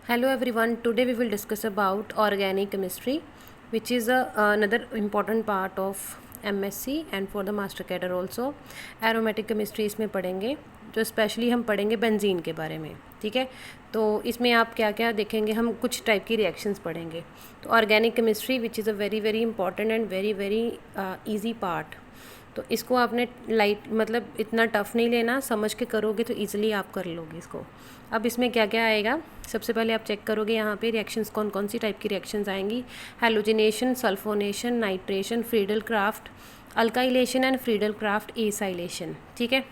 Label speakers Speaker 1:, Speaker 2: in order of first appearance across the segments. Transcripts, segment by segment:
Speaker 1: Hello everyone, today we will discuss about organic chemistry, which is another important part of MSc and for the master cadre also. Aromatic chemistry इसमें पढ़ेंगे, जो specially हम पढ़ेंगे benzene के बारे में. ठीक है, तो इसमें आप क्या क्या देखेंगे, हम कुछ टाइप की रिएक्शंस पढ़ेंगे. तो organic chemistry which is a very very important and very very easy part. तो इसको आपने लाइट मतलब इतना टफ नहीं लेना, समझ के करोगे तो ईजिली आप कर लोगे इसको. अब इसमें क्या क्या आएगा, सबसे पहले आप चेक करोगे यहाँ पे रिएक्शंस कौन कौन सी टाइप की रिएक्शंस आएंगी. Halogenation, sulphonation, nitration, Friedel craft, alkylation and Friedel Crafts acylation. ठीक है,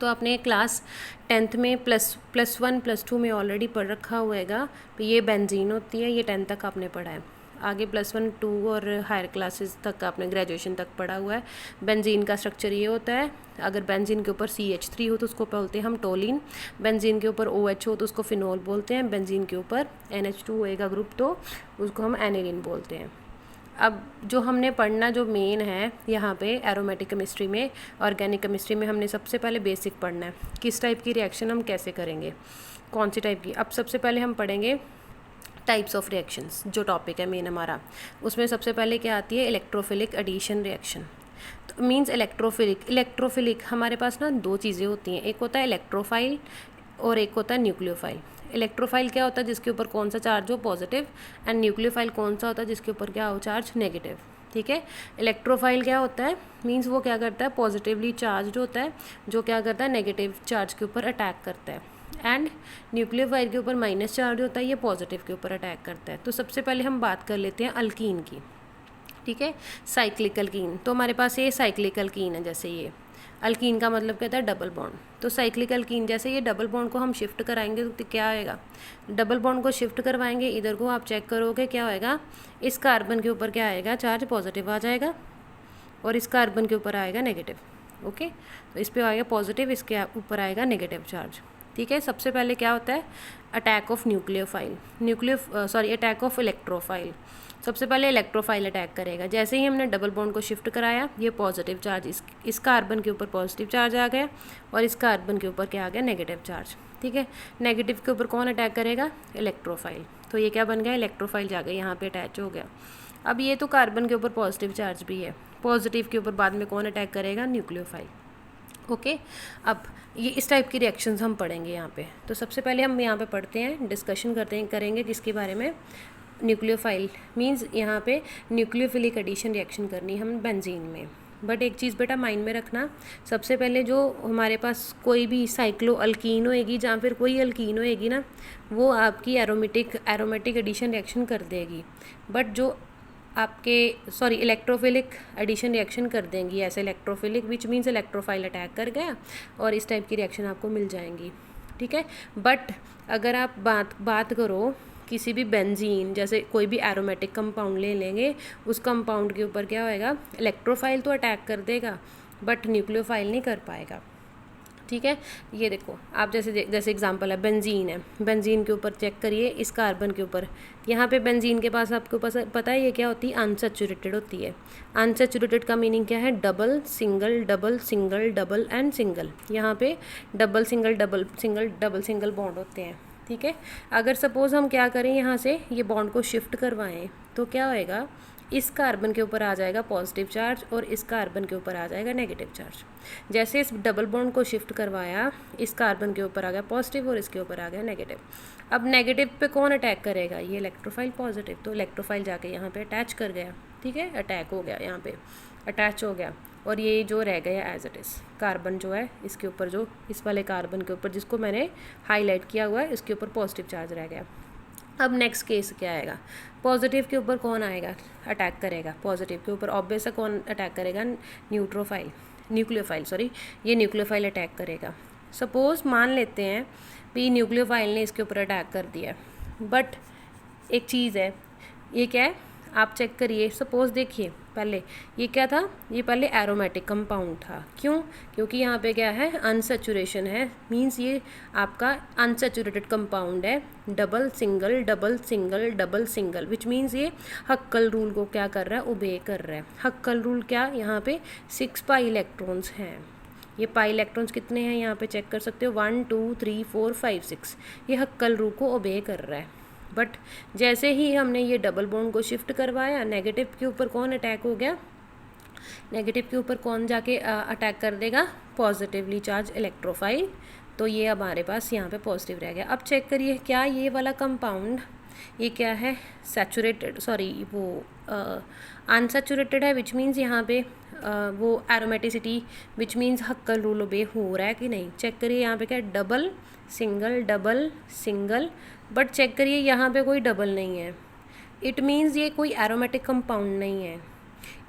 Speaker 1: तो आपने क्लास 10th में +1 +2 में ऑलरेडी पढ़ रखा हुएगा. तो ये बेंजीन होती है, ये 10th तक आपने पढ़ा है. आगे +1 2 और हायर क्लासेस तक आपने ग्रेजुएशन तक पढ़ा हुआ है. बेंजीन का स्ट्रक्चर ये होता है, अगर बेंजीन के ऊपर CH3 हो तो उसको बोलते हैं हम टोलिन. बेंजीन के ऊपर OH हो तो उसको फिनोल बोलते हैं. बेंजीन के ऊपर NH2 होएगा ग्रुप तो उसको हम एनिलीन बोलते हैं. अब जो हमने पढ़ना जो मेन है यहाँ पे एरोमेटिक केमिस्ट्री में, ऑर्गेनिक केमिस्ट्री में हमने सबसे पहले बेसिक पढ़ना है, किस टाइप की रिएक्शन हम कैसे करेंगे, कौन सी टाइप की. अब सबसे पहले हम पढ़ेंगे टाइप्स ऑफ रिएक्शंस, जो टॉपिक है मेन हमारा. उसमें सबसे पहले क्या आती है, इलेक्ट्रोफिलिक एडिशन रिएक्शन. तो मींस इलेक्ट्रोफिलिक हमारे पास ना दो चीज़ें होती हैं, एक होता है इलेक्ट्रोफाइल और एक होता है न्यूक्लियोफाइल. इलेक्ट्रोफाइल क्या होता है, जिसके ऊपर कौन सा चार्ज हो, पॉजिटिव. एंड न्यूक्लियोफाइल कौन सा होता है, जिसके ऊपर क्या हो, चार्ज नेगेटिव. ठीक है, इलेक्ट्रोफाइल क्या होता है, मींस वो क्या करता है, पॉजिटिवली चार्ज होता है, जो क्या करता है, नेगेटिव चार्ज के ऊपर अटैक करता है. एंड न्यूक्लियोफाइल के ऊपर माइनस चार्ज होता है, ये पॉजिटिव के ऊपर अटैक करता है. तो सबसे पहले हम बात कर लेते हैं अल्कीन की. ठीक है, साइक्लिक अल्कीन. तो हमारे पास ये साइक्लिक अल्कीन है, जैसे ये अल्कीन का मतलब कहता है डबल बॉन्ड. तो साइक्लिक अल्कीन जैसे ये डबल बॉन्ड को हम शिफ्ट कराएंगे तो क्या आएगा, डबल बॉन्ड को शिफ्ट करवाएंगे इधर को, आप चेक करोगे क्या होएगा, इस कार्बन के ऊपर क्या आएगा, चार्ज पॉजिटिव आ जाएगा और इस कार्बन के ऊपर आएगा नेगेटिव. ओके, तो इस पर आएगा पॉजिटिव, इसके ऊपर आएगा नेगेटिव चार्ज. ठीक है, सबसे पहले क्या होता है, attack of attack of electrophile. सबसे पहले इलेक्ट्रोफाइल अटैक करेगा. जैसे ही हमने डबल बॉन्ड को शिफ्ट कराया, ये पॉजिटिव चार्ज इस कार्बन के ऊपर पॉजिटिव चार्ज आ गया और इस कार्बन के ऊपर क्या आ गया, नेगेटिव चार्ज. ठीक है, नेगेटिव के ऊपर कौन अटैक करेगा, इलेक्ट्रोफाइल. तो ये क्या बन गया, इलेक्ट्रोफाइल जाके यहाँ पे अटैच हो गया. अब ये तो कार्बन के ऊपर पॉजिटिव चार्ज भी है, पॉजिटिव के ऊपर बाद में कौन अटैक करेगा, न्यूक्लियोफाइल. ओके, अब ये इस टाइप की रिएक्शंस हम पढ़ेंगे यहाँ पे. तो सबसे पहले हम यहाँ पे पढ़ते हैं, डिस्कशन करेंगे किसके बारे में, न्यूक्लियोफाइल. मींस यहाँ पे न्यूक्लियोफिलिक एडिशन रिएक्शन करनी है हम बेंजीन में. बट एक चीज़ बेटा माइंड में रखना, सबसे पहले जो हमारे पास कोई भी साइक्लो अल्कीन होएगी या फिर कोई अल्कीन होएगी ना, वो आपकी एरोमेटिक एडिशन रिएक्शन कर देगी. बट जो आपके इलेक्ट्रोफिलिक एडिशन रिएक्शन कर देंगी, ऐसे electrophilic which means electrophile attack कर गया और इस टाइप की रिएक्शन आपको मिल जाएंगी. ठीक है, बट अगर आप बात करो किसी भी बेंजीन, जैसे कोई भी एरोमेटिक कंपाउंड ले लेंगे, उस कंपाउंड के ऊपर क्या होएगा, इलेक्ट्रोफाइल तो अटैक कर देगा बट न्यूक्लियोफाइल नहीं कर पाएगा. ठीक है, ये देखो आप जैसे एग्जांपल है, बेंजीन है, बेंजीन के ऊपर चेक करिए, इस कार्बन के ऊपर, यहाँ पे बेंजीन के पास आपको पता है ये क्या होती है, अनसैचुरेटेड होती है. अनसैचुरेटेड का मीनिंग क्या है, double single double single double and single. यहाँ पे डबल सिंगल बॉन्ड होते हैं. ठीक है, अगर सपोज़ हम क्या करें, यहाँ से ये बॉन्ड को शिफ्ट करवाएं तो क्या होएगा, इस कार्बन के ऊपर आ जाएगा पॉजिटिव चार्ज और इस कार्बन के ऊपर आ जाएगा नेगेटिव चार्ज. जैसे इस डबल बॉन्ड को शिफ्ट करवाया, इस कार्बन के ऊपर आ गया पॉजिटिव और इसके ऊपर आ गया नेगेटिव. अब नेगेटिव पे कौन अटैक करेगा, ये इलेक्ट्रोफाइल पॉजिटिव. तो इलेक्ट्रोफाइल जाके यहाँ पे अटैच कर गया. ठीक है, अटैक हो गया, यहाँ पे अटैच हो गया और ये जो रह गया एज इट इज़, कार्बन जो है इसके ऊपर, जो इस वाले कार्बन के ऊपर जिसको मैंने हाईलाइट किया हुआ है, इसके ऊपर पॉजिटिव चार्ज रह गया. अब नेक्स्ट केस क्या आएगा, पॉजिटिव के ऊपर कौन आएगा, अटैक करेगा. पॉजिटिव के ऊपर ऑब्वियस है कौन अटैक करेगा, न्यूक्लियोफाइल. ये न्यूक्लियोफाइल अटैक करेगा. सपोज़ मान लेते हैं भी न्यूक्लियोफाइल ने इसके ऊपर अटैक कर दिया, बट एक चीज़ है, ये क्या है, आप चेक करिए. सपोज़ देखिए पहले ये क्या था, ये पहले एरोमेटिक कंपाउंड था. क्यों, क्योंकि यहाँ पे क्या है, अनसैचुरेशन है. मींस ये आपका अनसैचुरेटेड कंपाउंड है, double single double single double single, which means ये हक्कल रूल को क्या कर रहा है, ओबे कर रहा है. हक्कल रूल क्या, यहाँ पे 6 पाई इलेक्ट्रॉन्स हैं. ये पाई इलेक्ट्रॉन्स कितने हैं यहाँ पे चेक कर सकते हो, 1 2 3 4 5 6, ये हक्कल रू को ओबे कर रहा है। बट जैसे ही हमने ये डबल बॉन्ड को शिफ्ट करवाया, नेगेटिव के ऊपर कौन अटैक हो गया, नेगेटिव के ऊपर कौन जाके अटैक कर देगा, पॉजिटिवली चार्ज इलेक्ट्रोफाइल। तो ये अब हमारे पास यहाँ पे पॉजिटिव रह गया। अब चेक करिए क्या ये वाला कंपाउंड, ये क्या है, सैचुरेटेड, सॉरी वो अनसैचुरेटेड है, विच मीन्स यहाँ पे वो aromaticity which means Huckel rule obey हो रहा है कि नहीं। चेक करिए यहाँ पे क्या है, डबल सिंगल, बट चेक करिए यहाँ पे कोई डबल नहीं है, इट मीन्स ये कोई एरोमेटिक कंपाउंड नहीं है।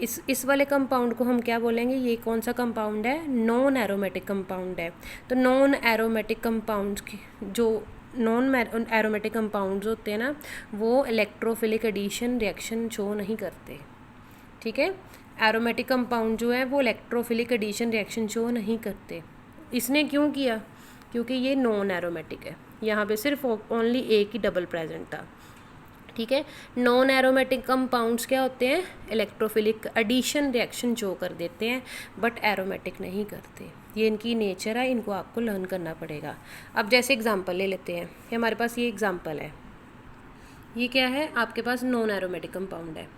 Speaker 1: इस वाले कंपाउंड को हम क्या बोलेंगे, ये कौन सा कंपाउंड है, नॉन एरोमेटिक कंपाउंड है। तो नॉन एरोमेटिक कंपाउंड्स की जो नॉन एरोमेटिक कंपाउंड्स होते हैं ना, वो इलेक्ट्रोफिलिक एडिशन रिएक्शन शो नहीं करते, ठीक है। एरोमेटिक कंपाउंड जो है वो इलेक्ट्रोफिलिक एडिशन रिएक्शन शो नहीं करते। इसने क्यों किया, क्योंकि ये नॉन एरोमेटिक है, यहाँ पे सिर्फ ओनली एक ही डबल प्रेजेंट था, ठीक है। नॉन एरोमेटिक कंपाउंड्स क्या होते हैं, इलेक्ट्रोफिलिक एडिशन रिएक्शन शो कर देते हैं, बट एरोमेटिक नहीं करते। ये इनकी नेचर है, इनको आपको लर्न करना पड़ेगा। अब जैसे एग्जांपल ले लेते हैं कि हमारे पास ये एग्जांपल है, ये क्या है, आपके पास नॉन एरोमेटिक कंपाउंड है।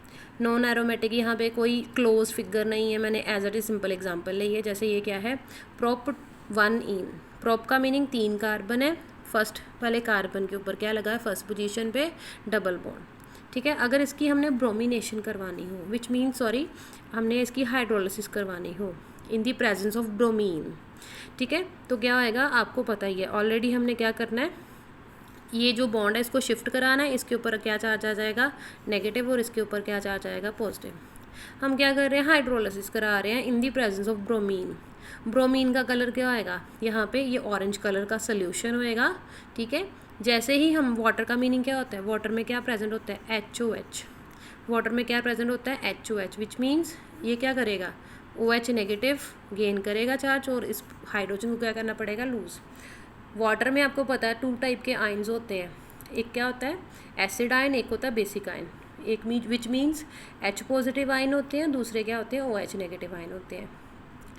Speaker 1: नॉन एरोमेटिक, यहाँ पे कोई क्लोज फिगर नहीं है, मैंने as it is simple example ली है। जैसे ये क्या है, प्रोप 1 इन, प्रोप का मीनिंग 3 कार्बन है, फर्स्ट वाले कार्बन के ऊपर क्या लगा है, फर्स्ट पोजीशन पे डबल बॉन्ड, ठीक है। अगर इसकी हमने ब्रोमिनेशन करवानी हो, विच मीन सॉरी हमने इसकी हाइड्रोलिसिस करवानी हो इन दी प्रेजेंस ऑफ ब्रोमीन, ठीक है, तो क्या होएगा आपको पता ही है, ऑलरेडी हमने क्या करना है, ये जो बॉन्ड है इसको शिफ्ट कराना है, इसके ऊपर क्या चार्ज आ जाएगा, नेगेटिव, और इसके ऊपर क्या चार्ज आएगा, पॉजिटिव। हम क्या कर रहे हैं, हाइड्रोलिसिस करा रहे हैं in the presence of bromine. Bromine का कलर क्या होएगा, यहाँ पे ये ऑरेंज कलर का सोल्यूशन होएगा, ठीक है। जैसे ही हम, वाटर का मीनिंग क्या होता है, वाटर में क्या प्रेजेंट होता है, HOH, वाटर में क्या प्रेजेंट होता है, HOH, विच मीन्स ये क्या करेगा, OH नेगेटिव गेन करेगा चार्ज, और इस हाइड्रोजन को क्या करना पड़ेगा, लूज़। वाटर में आपको पता है 2 टाइप के आयन्स होते हैं, एक क्या होता है एसिड आयन, एक होता है बेसिक आयन, एक which means H positive ion होते हैं, दूसरे क्या होते हैं OH नेगेटिव आयन होते हैं,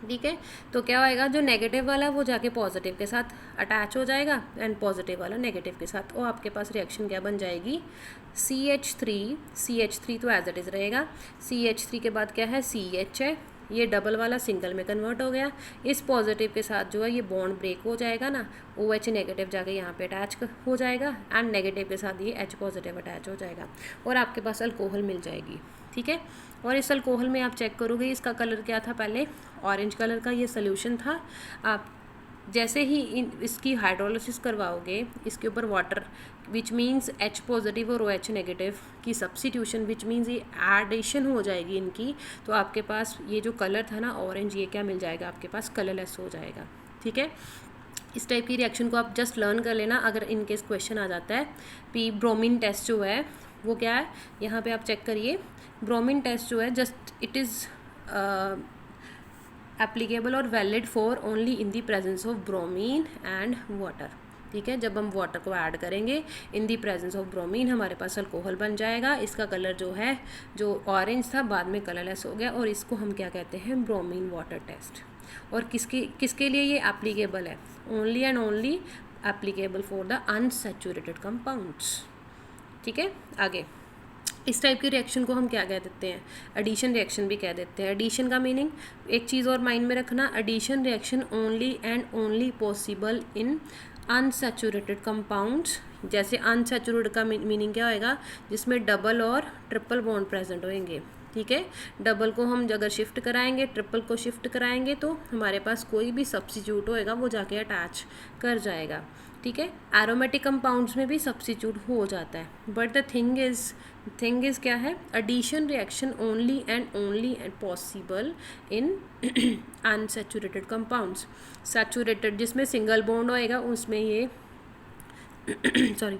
Speaker 1: ठीक है। तो क्या होएगा, जो नेगेटिव वाला वो जाके पॉजिटिव के साथ अटैच हो जाएगा, एंड पॉजिटिव वाला नेगेटिव के साथ, और आपके पास रिएक्शन क्या बन जाएगी, CH3 तो एज इट इज़ रहेगा, CH3 के बाद क्या है, CH है, ये डबल वाला सिंगल में कन्वर्ट हो गया, इस पॉजिटिव के साथ जो है ये बॉन्ड ब्रेक हो जाएगा ना, OH नेगेटिव जाके यहाँ पे अटैच हो जाएगा, एंड नेगेटिव के साथ ये H पॉजिटिव अटैच हो जाएगा, और आपके पास अल्कोहल मिल जाएगी, ठीक है। और इस अल्कोहल में आप चेक करोगे इसका कलर क्या था, पहले ऑरेंज कलर का ये सोल्यूशन था। आप जैसे ही इसकी हाइड्रोलिसिस करवाओगे, इसके ऊपर water which means H positive और OH नेगेटिव की सब्स्टिट्यूशन, विच मीन्स ये एडिशन हो जाएगी इनकी, तो आपके पास ये जो कलर था ना ऑरेंज, ये क्या मिल जाएगा, आपके पास कलरलेस हो जाएगा, ठीक है। इस टाइप की रिएक्शन को आप जस्ट लर्न कर लेना, अगर इनकेस क्वेश्चन आ जाता है। ब्रोमीन टेस्ट जो है वो क्या है, यहाँ पे आप चेक करिए, ब्रोमीन टेस्ट जो है जस्ट इट इज़ एप्लीकेबल और valid for only in the presence of bromine and water, ठीक है। जब हम वाटर को ऐड करेंगे इन दी प्रेजेंस ऑफ ब्रोमीन, हमारे पास अल्कोहल बन जाएगा। इसका कलर जो है, जो ऑरेंज था बाद में कलरलेस हो गया, और इसको हम क्या कहते हैं, ब्रोमीन वाटर टेस्ट। और किसके लिए ये एप्लीकेबल है, only and only applicable for the unsaturated compounds, ठीक है। आगे इस टाइप की रिएक्शन को हम क्या कह देते हैं, एडिशन रिएक्शन भी कह देते हैं। एडिशन का मीनिंग, एक चीज़ और माइंड में रखना, addition reaction only and only possible in unsaturated compounds. जैसे अनसैचुरेटेड का मीनिंग क्या होएगा, जिसमें डबल और ट्रिपल बॉन्ड प्रेजेंट होंगे, ठीक है। डबल को हम अगर शिफ्ट कराएंगे, ट्रिपल को शिफ्ट कराएंगे, तो हमारे पास कोई भी सब्स्टिट्यूट होएगा वो जाके अटैच कर जाएगा, ठीक है। एरोमेटिक कंपाउंड्स में भी सब्स्टिट्यूट हो जाता है, बट द थिंग इज़ क्या है, addition reaction only and only possible in unsaturated compounds. Saturated जिसमें सिंगल बॉन्ड होएगा उसमें ये सॉरी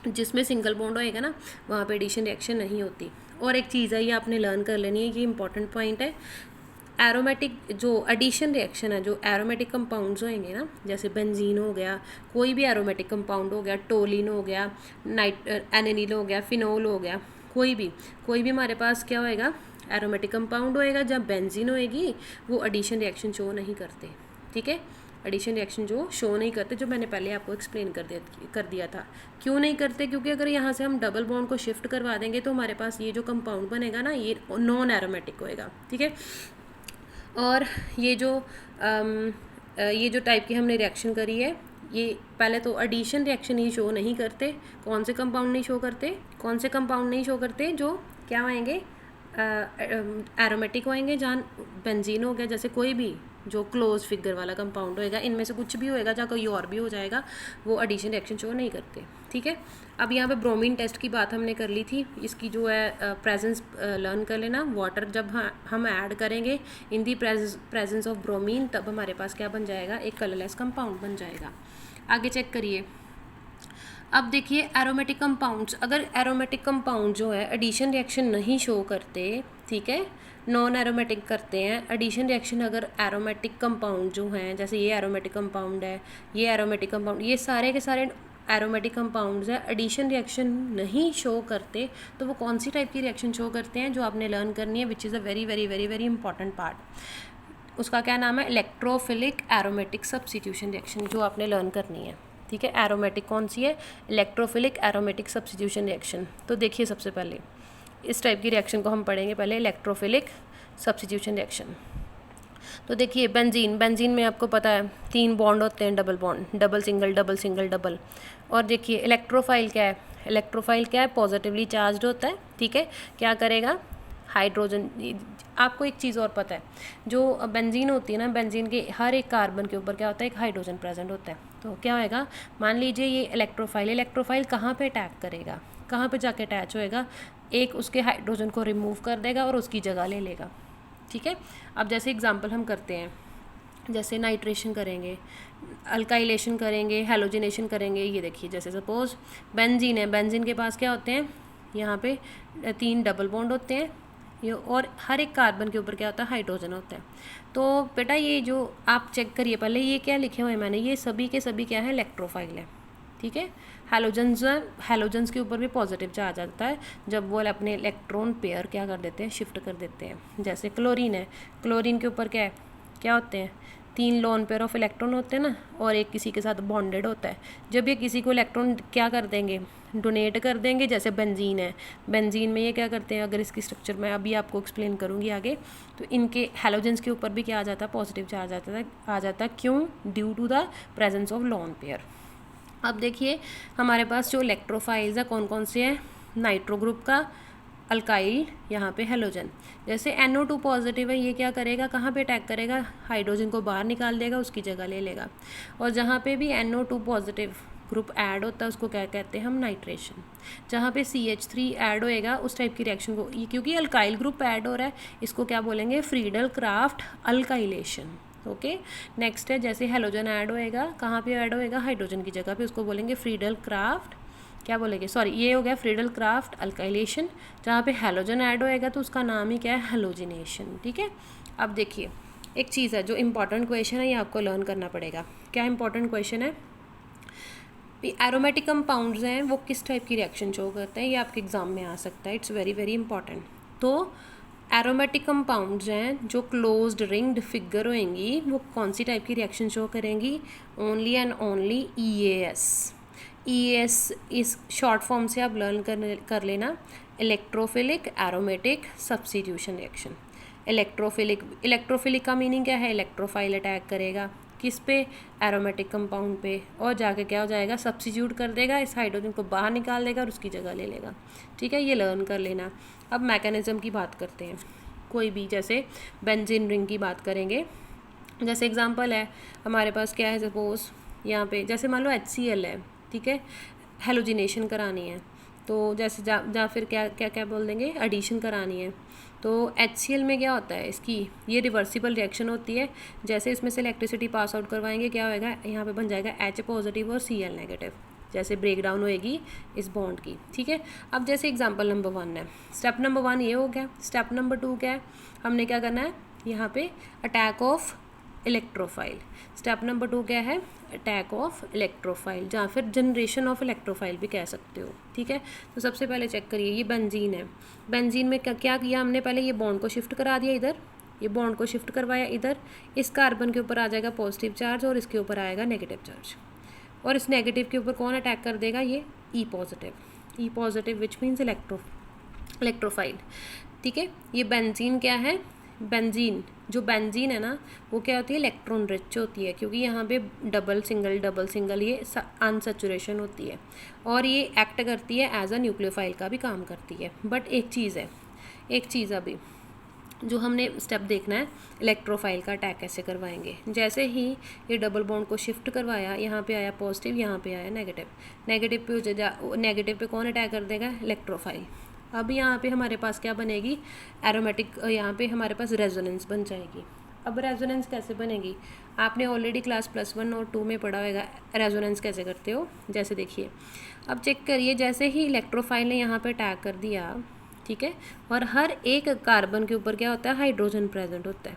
Speaker 1: जिसमें सिंगल बॉन्ड होएगा ना, वहाँ पे एडिशन रिएक्शन नहीं होती। और एक चीज़ है, ये आपने लर्न कर लेनी है, ये इंपॉर्टेंट पॉइंट है। एरोमेटिक जो एडिशन रिएक्शन है, जो एरोमेटिक कंपाउंड्स होंगे ना, जैसे बेंजीन हो गया, कोई भी एरोमेटिक कंपाउंड हो गया, टोलिन हो गया, एनेनिल हो गया, फिनोल हो गया, कोई भी हमारे पास क्या होएगा, एरोमेटिक कंपाउंड होएगा। जब बेंजीन होएगी वो एडिशन रिएक्शन शो नहीं करते, ठीक है। एडिशन रिएक्शन जो शो नहीं करते, जो मैंने पहले आपको एक्सप्लेन कर दिया था। क्यों नहीं करते? क्योंकि अगर यहाँ से हम डबल बॉन्ड को शिफ्ट करवा देंगे तो हमारे पास ये जो कंपाउंड बनेगा ना, ये नॉन एरोमेटिक होएगा, ठीक है। और ये जो टाइप की हमने रिएक्शन करी है, ये पहले तो एडिशन रिएक्शन ही शो नहीं करते। कौन से कंपाउंड नहीं शो करते? कौन से कंपाउंड नहीं शो करते? जो क्या होएंगे? एरोमेटिक होएंगे, जहाँ बेंजीन हो गया, जैसे कोई भी जो क्लोज फिगर वाला कंपाउंड होएगा, इनमें से कुछ भी होएगा, जहाँ कोई और भी हो जाएगा, वो एडिशन रिएक्शन शो नहीं करते, ठीक है। अब यहाँ पे ब्रोमीन टेस्ट की बात हमने कर ली थी, इसकी जो है प्रेजेंस लर्न कर लेना। वाटर जब हम ऐड करेंगे इन दी प्रेजेंस ऑफ ब्रोमीन, तब हमारे पास क्या बन जाएगा? एक कलरलेस कंपाउंड बन जाएगा। आगे चेक करिए। अब देखिए एरोमेटिक कंपाउंड्स, अगर एरोमेटिक कंपाउंड जो है एडिशन रिएक्शन नहीं शो करते, ठीक है, नॉन एरोमेटिक करते हैं। एडिशन रिएक्शन अगर एरोमेटिक कंपाउंड जो हैं, जैसे ये एरोमेटिक कंपाउंड है, ये एरोमेटिक कंपाउंड, ये सारे के सारे एरोमेटिक कंपाउंड्स है, एडिशन रिएक्शन नहीं शो करते, तो वो कौन सी टाइप की रिएक्शन शो करते हैं? जो आपने लर्न करनी है, which is a very very very very important part. उसका क्या नाम है? इलेक्ट्रोफिलिक एरोमेटिक सब्स्टिट्यूशन रिएक्शन, जो आपने लर्न करनी है, ठीक है। एरोमेटिक कौन सी है? Electrophilic aromatic substitution reaction. तो देखिए सबसे पहले इस टाइप की रिएक्शन को हम पढ़ेंगे पहले, इलेक्ट्रोफिलिक सब्स्टिट्यूशन रिएक्शन। तो देखिए बेंजीन में आपको पता है 3 बॉन्ड होते हैं, double bond, double single double single double. और देखिए इलेक्ट्रोफाइल क्या है? इलेक्ट्रोफाइल क्या है? पॉजिटिवली चार्ज होता है, ठीक है। क्या करेगा? हाइड्रोजन। आपको एक चीज़ और पता है, जो बेंजीन होती है ना, बेंजीन के हर एक कार्बन के ऊपर क्या होता है? एक हाइड्रोजन प्रेजेंट होता है। तो क्या होएगा? मान लीजिए ये इलेक्ट्रोफाइल कहाँ पे अटैक करेगा? कहाँ पे जाके अटैच होएगा? एक उसके हाइड्रोजन को रिमूव कर देगा और उसकी जगह ले लेगा, ठीक है। अब जैसे एग्जांपल हम करते हैं, जैसे नाइट्रेशन करेंगे, अल्काइलेशन करेंगे, हैलोजिनेशन करेंगे। ये देखिए जैसे सपोज बेंजीन है, बेंजीन के पास क्या होते हैं? यहाँ पे 3 डबल बॉन्ड होते हैं, ये, और हर एक कार्बन के ऊपर क्या होता है? हाइड्रोजन होता है। तो बेटा ये जो आप चेक करिए पहले, ये क्या लिखे हुए हैं मैंने? ये सभी के सभी क्या है? इलेक्ट्रोफाइल है, ठीक है। हैलोजन्स के ऊपर भी पॉजिटिव चार्ज आता है जब वो अपने इलेक्ट्रॉन पेयर क्या कर देते हैं? शिफ्ट कर देते हैं। जैसे क्लोरीन है, क्लोरीन के ऊपर क्या है? क्या होते हैं? 3 लोन पेयर ऑफ इलेक्ट्रॉन होते हैं ना, और एक किसी के साथ बॉन्डेड होता है। जब ये किसी को इलेक्ट्रॉन क्या कर देंगे? डोनेट कर देंगे। जैसे बेंजीन है, बेंजीन में ये क्या करते हैं? अगर इसकी स्ट्रक्चर मैं अभी आपको एक्सप्लेन करूँगी आगे, तो इनके हैलोजेंस के ऊपर भी क्या आ जाता है? पॉजिटिव चार्ज आ जाता है। क्यों? Due to the presence of lone pair. अब देखिए हमारे पास जो इलेक्ट्रोफाइल्स है कौन कौन से हैं? नाइट्रो ग्रुप का, अल्काइल, यहाँ पे हेलोजन। जैसे NO2 पॉजिटिव है, ये क्या करेगा? कहाँ पे अटैक करेगा? हाइड्रोजन को बाहर निकाल देगा, उसकी जगह ले लेगा। और जहाँ पे भी NO2 पॉजिटिव ग्रुप ऐड होता है उसको क्या कहते हैं हम? नाइट्रेशन। जहाँ पे CH3 ऐड होएगा उस टाइप की रिएक्शन को, क्योंकि अल्काइल ग्रुप ऐड हो रहा है, इसको क्या बोलेंगे? Friedel craft alkylation. Okay, next है जैसे हेलोजन ऐड होएगा, कहाँ पे ऐड होएगा? हाइड्रोजन की जगह पे, उसको बोलेंगे फ्रीडल क्राफ्ट, क्या बोलेंगे? सॉरी, ये हो गया फ्रीडल क्राफ्ट अल्काइलेशन। जहाँ पे हेलोजन ऐड होएगा तो उसका नाम ही क्या है? हेलोजिनेशन, ठीक है। अब देखिए एक चीज़ है जो इंपॉर्टेंट क्वेश्चन है, ये आपको लर्न करना पड़ेगा। क्या इंपॉर्टेंट क्वेश्चन है? एरोमेटिक कंपाउंड्स हैं वो किस टाइप की रिएक्शन शो करते हैं, ये आपके एग्जाम में आ सकता है। It's very very important. तो एरोमेटिक कंपाउंड्स हैं जो क्लोज्ड रिंग्ड फिगर होएंगी, वो कौन सी टाइप की रिएक्शन शो करेंगी? Only and only EAS। EAS इस शॉर्ट फॉर्म से आप लर्न कर लेना, electrophilic aromatic substitution reaction. Electrophilic का मीनिंग क्या है? इलेक्ट्रोफाइल अटैक करेगा किस पे? एरोमेटिक कंपाउंड पे, और जाके क्या हो जाएगा? सब्स्टिट्यूट कर देगा, इस हाइड्रोजन को बाहर निकाल देगा और उसकी जगह ले लेगा, ठीक है। ये लर्न कर लेना। अब मैकेनिज्म की बात करते हैं, कोई भी जैसे बेंजीन रिंग की बात करेंगे। जैसे एग्जांपल है हमारे पास क्या है? सपोज यहाँ पे जैसे मान लो HCl है, ठीक है, हेलोजिनेशन करानी है, तो जैसे जा फिर क्या बोल देंगे? एडिशन करानी है। तो HCl में क्या होता है? इसकी ये रिवर्सिबल रिएक्शन होती है। जैसे इसमें से इलेक्ट्रिसिटी पास आउट करवाएंगे, क्या होएगा? यहाँ पे बन जाएगा H पॉजिटिव और Cl नेगेटिव, जैसे ब्रेक डाउन होएगी इस बॉन्ड की, ठीक है। अब जैसे एग्जांपल नंबर 1 है, स्टेप नंबर 1 ये हो गया। स्टेप नंबर 2 क्या है? हमने क्या करना है? यहाँ पे attack of electrophile. Step number 2 क्या है? अटैक ऑफ इलेक्ट्रोफाइल, या फिर जनरेशन ऑफ इलेक्ट्रोफाइल भी कह सकते हो, ठीक है। तो सबसे पहले चेक करिए, ये बेंजीन है, बेंजीन में क्या किया हमने? पहले ये बॉन्ड को शिफ्ट करा दिया इधर, ये बॉन्ड को शिफ्ट करवाया इधर, इस कार्बन के ऊपर आ जाएगा पॉजिटिव चार्ज और इसके ऊपर आएगा नेगेटिव चार्ज, और इस नेगेटिव के ऊपर कौन अटैक कर देगा, ये ई पॉजिटिव विच मीन्स इलेक्ट्रोफाइल। ठीक है, ये बेंजीन क्या है, जो बेंजीन है ना वो क्या होती है, इलेक्ट्रॉन रिच होती है, क्योंकि यहाँ पे डबल सिंगल ये अनसैचुरेशन होती है, और ये एक्ट करती है एज अ न्यूक्लियोफाइल का भी काम करती है। बट एक चीज़ अभी जो हमने स्टेप देखना है, इलेक्ट्रोफाइल का अटैक कैसे करवाएंगे। जैसे ही ये डबल बॉन्ड को शिफ्ट करवाया, यहाँ पे आया पॉजिटिव, यहाँ पे आया नेगेटिव पे कौन अटैक कर देगा, इलेक्ट्रोफाइल। अब यहाँ पे हमारे पास क्या बनेगी, एरोमेटिक, यहाँ पे हमारे पास रेजोनेंस बन जाएगी। अब रेजोनेंस कैसे बनेगी, आपने ऑलरेडी क्लास +1 और 2 में पढ़ा होगा रेजोनेंस कैसे करते हो। जैसे देखिए, अब चेक करिए, जैसे ही इलेक्ट्रोफाइल ने यहाँ पे अटैक कर दिया, ठीक है, और हर एक कार्बन के ऊपर क्या होता है, हाइड्रोजन प्रेजेंट होता है।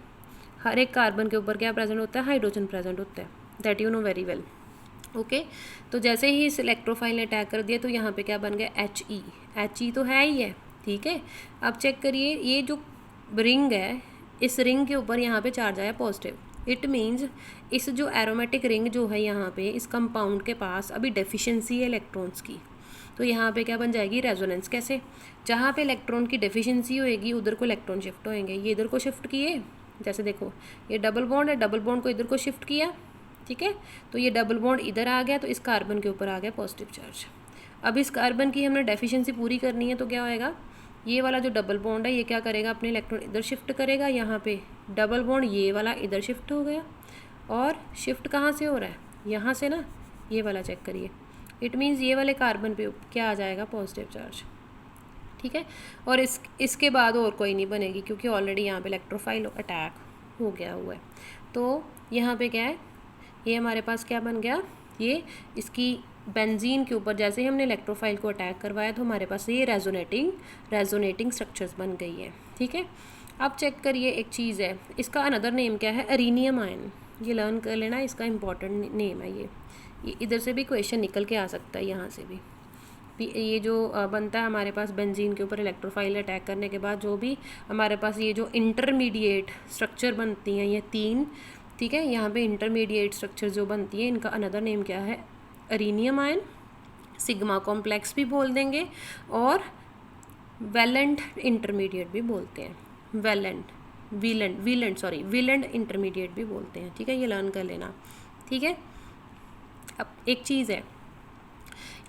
Speaker 1: हर एक कार्बन के ऊपर क्या प्रेजेंट होता है, हाइड्रोजन प्रेजेंट होता है, that you know very well. Okay, तो जैसे ही इस इलेक्ट्रोफाइल ने अटैक कर दिया तो यहाँ पे क्या बन गया, He तो है ही है। ठीक है, अब चेक करिए, ये जो रिंग है, इस रिंग के ऊपर यहाँ पे चार्ज आया पॉजिटिव। इट मीन्स इस जो एरोमेटिक रिंग जो है यहाँ पे, इस कंपाउंड के पास अभी डेफिशिएंसी है इलेक्ट्रॉन्स की, तो यहाँ पे क्या बन जाएगी, रेजोनेंस। कैसे, जहाँ पे इलेक्ट्रॉन की डेफिशिएंसी होएगी उधर को इलेक्ट्रॉन शिफ्ट होएंगे। ये इधर को शिफ्ट किए, जैसे देखो ये डबल बॉन्ड है, डबल बॉन्ड को इधर को शिफ्ट किया, ठीक है, तो ये डबल बॉन्ड इधर आ गया, तो इस कार्बन के ऊपर आ गया पॉजिटिव चार्ज। अब इस कार्बन की हमने डेफिशिएंसी पूरी करनी है, तो क्या होएगा, ये वाला जो डबल बॉन्ड है ये क्या करेगा, अपने इलेक्ट्रॉन इधर शिफ्ट करेगा, यहाँ पे डबल बॉन्ड ये वाला इधर शिफ्ट हो गया, और शिफ्ट कहाँ से हो रहा है, यहाँ से ना, ये वाला चेक करिए, इट मीन्स ये वाले कार्बन पे क्या आ जाएगा, पॉजिटिव चार्ज। ठीक है, और इसके बाद और कोई नहीं बनेगी, क्योंकि ऑलरेडी यहाँ पे इलेक्ट्रोफाइल अटैक हो गया हुआ है। तो यहाँ पे क्या है, ये हमारे पास क्या बन गया, ये इसकी बेंजीन के ऊपर जैसे ही हमने इलेक्ट्रोफाइल को अटैक करवाया तो हमारे पास ये रेजोनेटिंग स्ट्रक्चर्स बन गई है। ठीक है, अब चेक करिए, एक चीज़ है, इसका अनदर नेम क्या है, अरीनियम आयन। ये लर्न कर लेना, इसका इंपॉर्टेंट नेम है ये इधर से भी क्वेश्चन निकल के आ सकता है, यहाँ से भी ये जो बनता है हमारे पास बेंजीन के ऊपर इलेक्ट्रोफाइल अटैक करने के बाद, जो भी हमारे पास ये जो इंटरमीडिएट स्ट्रक्चर बनती हैं ये 3, ठीक है, यहाँ पे इंटरमीडिएट स्ट्रक्चर जो बनती है, इनका अनदर नेम क्या है, अरीनियम आयन, सिग्मा कॉम्प्लेक्स भी बोल देंगे, और वैलेंट इंटरमीडिएट भी बोलते हैं, वीलेंट इंटरमीडिएट भी बोलते हैं। ठीक है, ये लर्न कर लेना। ठीक है, अब एक चीज़ है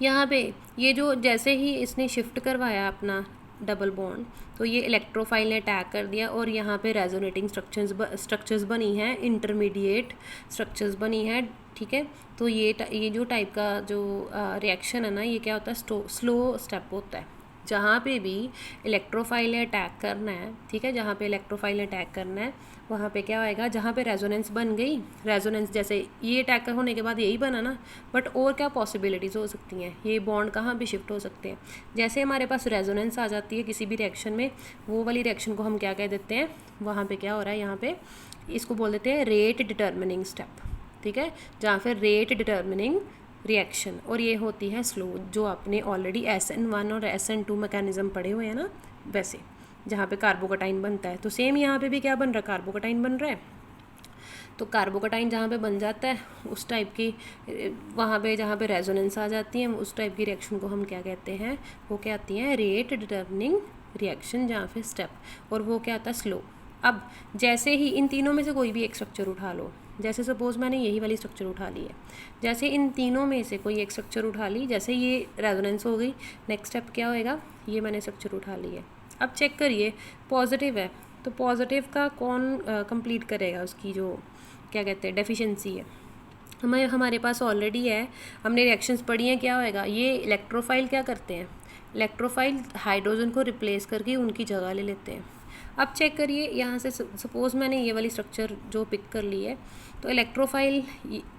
Speaker 1: यहाँ पे, ये जो जैसे ही इसने शिफ्ट करवाया अपना डबल बॉन्ड, तो ये इलेक्ट्रोफाइल ने अटैक कर दिया, और यहाँ पे रेजोनेटिंग स्ट्रक्चर्स बनी हैं, इंटरमीडिएट स्ट्रक्चर्स बनी हैं। ठीक है, तो ये जो टाइप का जो रिएक्शन है ना, ये क्या होता है, स्लो स्टेप होता है। जहाँ पे भी इलेक्ट्रोफाइल ने अटैक करना है, ठीक है, जहाँ पे इलेक्ट्रोफाइल ने अटैक करना है वहाँ पे क्या होएगा, जहाँ पे रेजोनेंस बन गई, रेजोनेंस जैसे ये अटैक होने के बाद यही बना ना, बट और क्या पॉसिबिलिटीज़ हो सकती हैं, ये बॉन्ड कहाँ भी शिफ्ट हो सकते हैं। जैसे हमारे पास रेजोनेंस आ जाती है किसी भी रिएक्शन में, वो वाली रिएक्शन को हम क्या कह देते हैं, वहाँ पे क्या हो रहा है, यहाँ पे इसको बोल देते हैं रेट डिटर्मिनिंग स्टेप। ठीक है, जहाँ फिर रेट डिटर्मिनिंग रिएक्शन, और ये होती है स्लो, जो आपने ऑलरेडी SN1 और SN2 मैकेनिज्म पढ़े हुए हैं ना, वैसे जहाँ पे कार्बोकटाइन बनता है, तो सेम यहाँ पे भी क्या बन रहा है, कार्बोकटाइन बन रहा है। तो कार्बोकटाइन जहाँ पे बन जाता है, उस टाइप की वहाँ पे जहाँ पे रेजोनेंस आ जाती है, उस टाइप की रिएक्शन को हम क्या कहते हैं, वो क्या आती हैं, रेट डिटर्मिनिंग रिएक्शन, जहाँ पे स्टेप, और वो क्या आता है, स्लो। अब जैसे ही इन तीनों में से कोई भी एक स्ट्रक्चर उठा लो, जैसे सपोज़ मैंने यही वाली स्ट्रक्चर उठा ली है, जैसे इन तीनों में से कोई एक स्ट्रक्चर उठा ली, जैसे ये रेजोनेंस हो गई, नेक्स्ट स्टेप क्या होएगा, ये मैंने स्ट्रक्चर उठा ली है। अब चेक करिए, पॉजिटिव है, तो पॉजिटिव का कौन कंप्लीट करेगा, उसकी जो क्या कहते हैं डेफिशिएंसी है, हमारे पास ऑलरेडी है, हमने रिएक्शंस पढ़ी हैं, क्या होएगा, ये इलेक्ट्रोफाइल क्या करते हैं, इलेक्ट्रोफाइल हाइड्रोजन को रिप्लेस करके उनकी जगह ले लेते हैं। अब चेक करिए, यहाँ से सपोज़ मैंने ये वाली स्ट्रक्चर जो पिक कर ली है, तो इलेक्ट्रोफाइल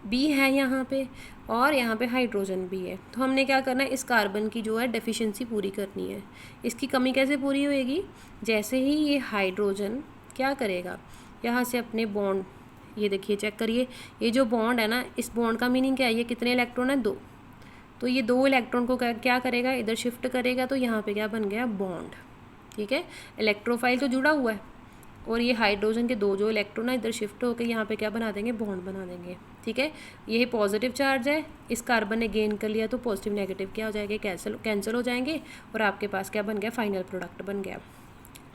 Speaker 1: भी है यहाँ पे, और यहाँ पे हाइड्रोजन भी है। तो हमने क्या करना है, इस कार्बन की जो है डेफिशिएंसी पूरी करनी है। इसकी कमी कैसे पूरी होएगी, जैसे ही ये हाइड्रोजन क्या करेगा, यहाँ से अपने बॉन्ड, ये देखिए चेक करिए, ये जो बॉन्ड है ना, इस बॉन्ड का मीनिंग क्या है, ये कितने इलेक्ट्रॉन है, 2, तो ये 2 इलेक्ट्रॉन को क्या करेगा, इधर शिफ्ट करेगा, तो यहाँ पे क्या बन गया, बॉन्ड। ठीक है, इलेक्ट्रोफाइल तो जुड़ा हुआ है, और ये हाइड्रोजन के दो जो इलेक्ट्रॉन है इधर शिफ्ट होकर यहाँ पे क्या बना देंगे, बॉन्ड बना देंगे। ठीक है, ये पॉजिटिव चार्ज है, इस कार्बन ने गेन कर लिया तो पॉजिटिव नेगेटिव क्या हो जाएंगे, कैंसिल हो जाएंगे और आपके पास क्या बन गया, फाइनल प्रोडक्ट बन गया।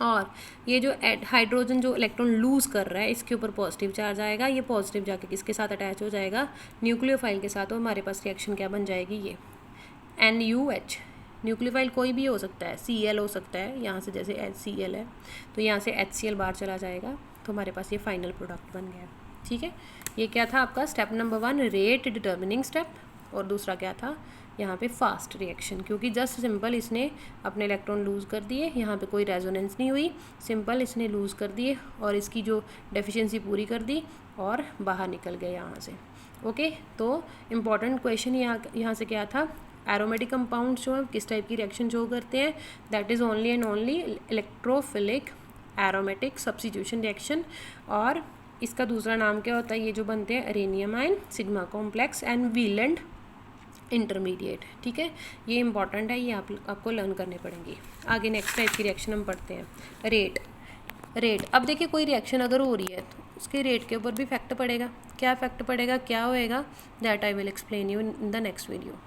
Speaker 1: और ये जो हाइड्रोजन जो इलेक्ट्रॉन लूज़ कर रहा है इसके ऊपर पॉजिटिव चार्ज आएगा, ये पॉजिटिव जाके किसके साथ अटैच हो जाएगा, न्यूक्लियोफाइल के साथ, और हमारे पास रिएक्शन क्या बन जाएगी, ये NUH। न्यूक्लियोफाइल कोई भी हो सकता है, Cl हो सकता है, यहाँ से जैसे HCl है तो यहाँ से HCl बाहर चला जाएगा, तो हमारे पास ये फाइनल प्रोडक्ट बन गया। ठीक है, ये क्या था आपका step number 1 rate determining step, और दूसरा क्या था यहाँ पे फास्ट रिएक्शन, क्योंकि जस्ट सिंपल इसने अपने इलेक्ट्रॉन लूज़ कर दिए, यहाँ पे कोई रेजोनेंस नहीं हुई, सिंपल इसने लूज़ कर दिए और इसकी जो डेफिशिएंसी पूरी कर दी और बाहर निकल गए यहाँ से। ओके, तो इम्पॉर्टेंट क्वेश्चन यहाँ से क्या था, एरोमेटिक कंपाउंड्स जो है किस टाइप की रिएक्शन शो करते हैं, that is only and only electrophilic aromatic substitution reaction. और इसका दूसरा नाम क्या होता है, ये जो बनते हैं arenium ion, sigma complex and Wheland intermediate. ठीक है, ये इंपॉर्टेंट है, ये आपको लर्न करने पड़ेंगी। आगे नेक्स्ट टाइप की रिएक्शन हम पढ़ते हैं, रेट। अब देखिए कोई रिएक्शन अगर हो रही है तो उसके रेट के ऊपर भी इफेक्ट पड़ेगा, क्या इफेक्ट पड़ेगा, क्या होएगा, that I will explain you in the next video.